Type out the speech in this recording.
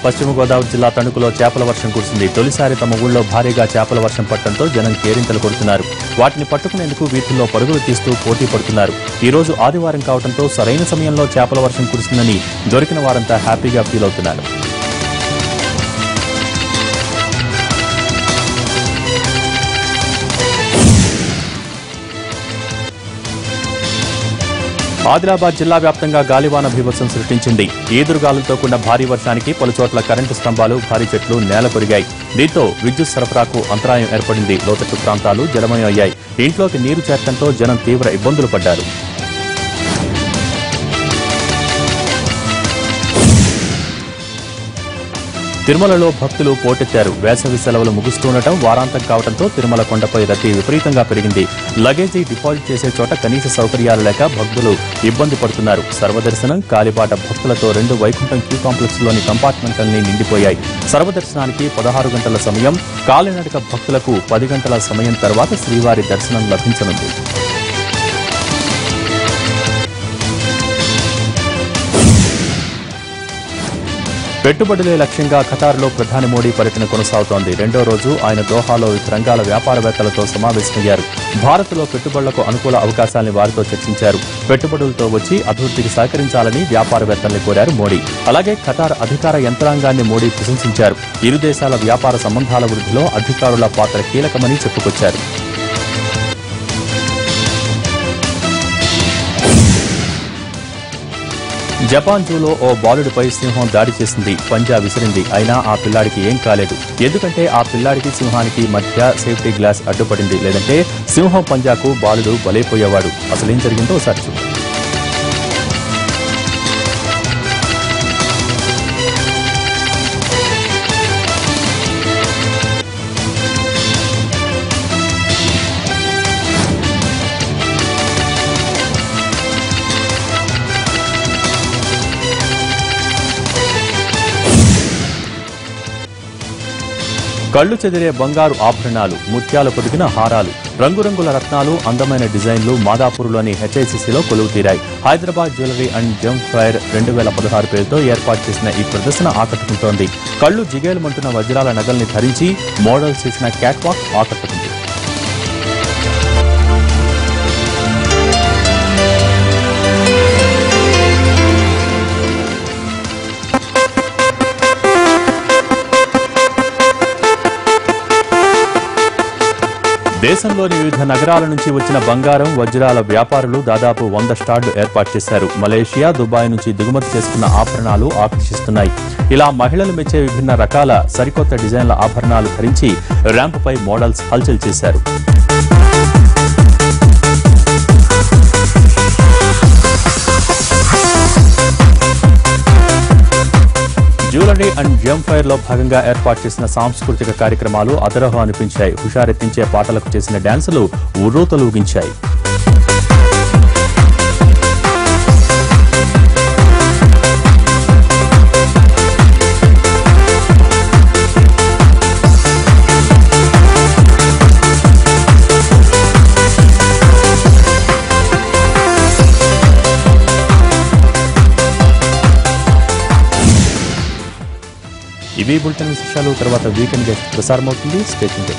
పశ్చిమ గోదావరి జిల్లా తణుకులో చేపల వర్షం కురిసింది. తొలిసారి తమ ఊళ్ళో భారీగా చేపల వర్షం పడటంతో జనం కేరింతలు కొడుతున్నారు. వాటిని పట్టుకునేందుకు వీధుల్లో పరుగులు తీస్తూ పోటీ పడుతున్నారు. ఈ రోజు ఆదివారం కావడంతో సరైన సమయంలో చేపల వర్షం కురిసిందని దొరికిన వారంతా హ్యాపీగా ఫీల్ అవుతున్నారు. ఆదిలాబాద్ జిల్లా వ్యాప్తంగా గాలివాన బీభత్సం సృష్టించింది. ఈదురుగాలులతో కూడిన భారీ వర్షానికి పలుచోట్ల కరెంటు స్తంభాలు, భారీ చెట్లు నేల కొరిగాయి. దీంతో విద్యుత్ సరఫరాకు అంతరాయం ఏర్పడింది. లోతట్టు ప్రాంతాలు జలమయం అయ్యాయి. ఇంట్లోకి నీరు చేరడంతో జనం తీవ్ర ఇబ్బందులు పడ్డారు. తిరుమలలో భక్తులు పోటెత్తారు. వేసవి సెలవులు ముగుస్తుండటం, వారాంతం కావడంతో తిరుమల కొండపై రద్దీ విపరీతంగా పెరిగింది. లగేజీ డిపాజిట్ చేసే చోట కనీస సౌకర్యాలు లేక భక్తులు ఇబ్బంది పడుతున్నారు. సర్వదర్శనం, కాలిబాట భక్తులతో 2 వైకుంఠం క్యూ కాంప్లెక్స్లోని కంపార్ట్మెంట్లన్నీ నిండిపోయాయి. సర్వదర్శనానికి 16 గంటల సమయం, కాలినడక భక్తులకు 10 గంటల సమయం తర్వాత శ్రీవారి దర్శనం లభించనుంది. పెట్టుబడులే లక్ష్యంగా ఖతార్లో ప్రధాని మోడీ పర్యటన కొనసాగుతోంది. 2వ రోజు ఆయన దోహాలో వివిధ రంగాల వ్యాపారవేత్తలతో సమావేశమయ్యారు. భారత్లో పెట్టుబడులకు అనుకూల అవకాశాలను వారితో చర్చించారు. పెట్టుబడులతో వచ్చి అభివృద్ధికి సహకరించాలని వ్యాపారవేత్తల్ని కోరారు మోడీ. అలాగే ఖతార్ అధికార యంత్రాంగాన్ని మోడీ ప్రశంసించారు. ఇరు దేశాల వ్యాపార సంబంధాల వృద్ధిలో అధికారుల పాత్ర కీలకమని చెప్పుకొచ్చారు. జపాన్ జూలో ఓ బాలుడిపై సింహం దాడి చేసింది. పంజా విసిరింది. అయినా ఆ పిల్లాడికి ఏం కాలేదు. ఎందుకంటే ఆ పిల్లాడికి సింహానికి మధ్య సేఫ్టీ గ్లాస్ అడ్డుపడింది. లేదంటే సింహం పంజాకు బాలుడు బలైపోయేవాడు. అసలేం జరిగిందో ఒకసారి చూద్దాం. కళ్లు చెదిరే బంగారు ఆభరణాలు, ముత్యాలు పొదిగిన హారాలు, రంగురంగుల రత్నాలు, అందమైన డిజైన్లు మాదాపూర్లోని హెచ్ఐసిసిలో కొలువు తీరాయి. Hyderabad jewellery and gem fair 2016 పేరుతో ఏర్పాటు చేసిన ఈ ప్రదర్శన ఆకట్టుకుంటోంది. కళ్లు జిగేలుమంటున్న వజ్రాల నగల్ని ధరించి మోడల్స్ చేసిన క్యాట్ వాక్ ఆకట్టుకుంది. దేశంలోని వివిధ నగరాల నుంచి వచ్చిన బంగారం, వజ్రాల వ్యాపారులు దాదాపు 100 స్టాళ్లు ఏర్పాటు చేశారు. మలేషియా, దుబాయ్ నుంచి దిగుమతి చేసుకున్న ఆభరణాలు ఆకర్షిస్తున్నాయి. ఇలా మహిళలు మెచ్చే విభిన్న రకాల సరికొత్త డిజైన్ల ఆభరణాలు ధరించి ర్యాంపుపై మోడల్స్ హల్చల్ చేశారు. జ్యువెలరీ అండ్ జెమ్ ఫైర్ లో భాగంగా ఏర్పాటు చేసిన సాంస్కృతిక కార్యక్రమాలు అదరహో అనిపించాయి. హుషారెత్తించే పాటలకు చేసిన డాన్సులు ఉర్రూతలూగించాయి. ఇవి బులెటిన్ విశేషాలు. తర్వాత వీకెండ్ గెస్ట్ ప్రసారం అవుతుంది. Stay tuned.